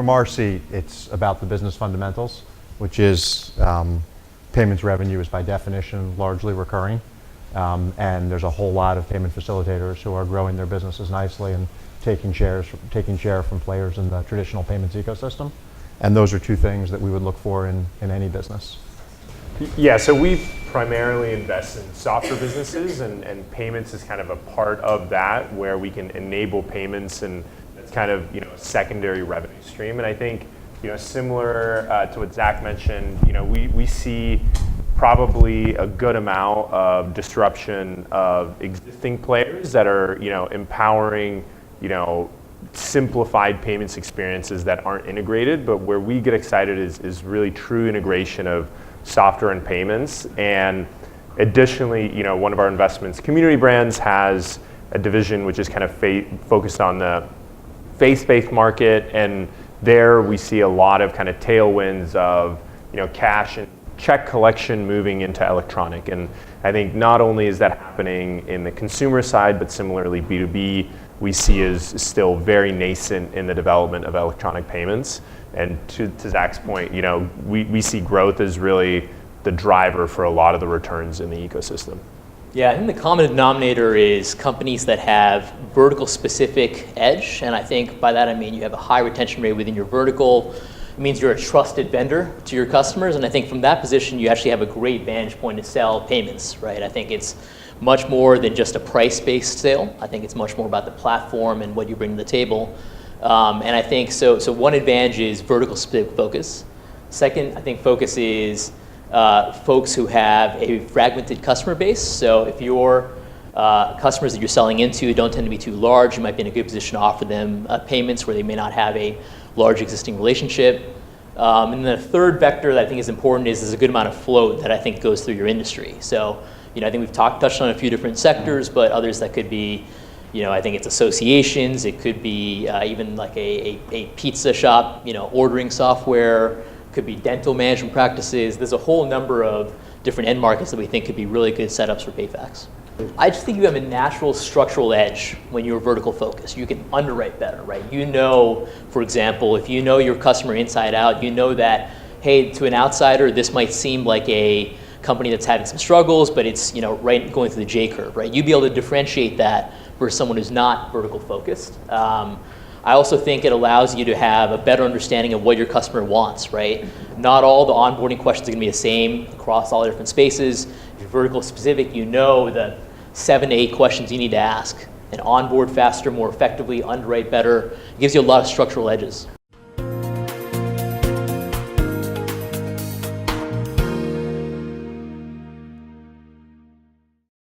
from our seat, it's about the business fundamentals, which is payments revenue is by definition largely recurring. And there's a whole lot of payment facilitators who are growing their businesses nicely and taking share from players in the traditional payments ecosystem. And those are two things that we would look for in any business. Yeah, so we primarily invest in software businesses, and payments is kind of a part of that, where we can enable payments, and that's kind of a secondary revenue stream. And I think similar to what Zach mentioned, we see probably a good amount of disruption of existing players that are empowering simplified payments experiences that aren't integrated. But where we get excited is really true integration of software and payments. And additionally, one of our investments, Community Brands, has a division which is kind of focused on the faith-based market, and there we see a lot of kind of tailwinds of cash and check collection moving into electronic. And I think not only is that happening in the consumer side, but similarly B2B we see is still very nascent in the development of electronic payments. And to Zach's point, we see growth as really the driver for a lot of the returns in the ecosystem. Yeah, I think the common denominator is companies that have vertical specific edge, and I think by that I mean you have a high retention rate within your vertical. It means you're a trusted vendor to your customers, and I think from that position you actually have a great vantage point to sell payments, right? I think it's much more than just a price-based sale. I think it's much more about the platform and what you bring to the table. And I think so one advantage is vertical specific focus. Second, I think focus is folks who have a fragmented customer base. So if your customers that you're selling into don't tend to be too large, you might be in a good position to offer them payments where they may not have a large existing relationship. And then the third vector that I think is important is there's a good amount of float that I think goes through your industry. So I think we've touched on a few different sectors, but others that could be, I think it's associations, it could be even like a pizza shop, ordering software, could be dental management practices. There's a whole number of different end markets that we think could be really good setups for PayFacs. I just think you have a natural structural edge when you're vertical focused. You can underwrite better, right? For example, if you know your customer inside out, you know that, hey, to an outsider, this might seem like a company that's having some struggles, but it's right going through the J curve, right? You'd be able to differentiate that versus someone who's not vertical focused. I also think it allows you to have a better understanding of what your customer wants, right? Not all the onboarding questions are gonna be the same across all the different spaces. If you're vertical specific, the 7 to 8 questions you need to ask and onboard faster, more effectively, underwrite better. It gives you a lot of structural edges.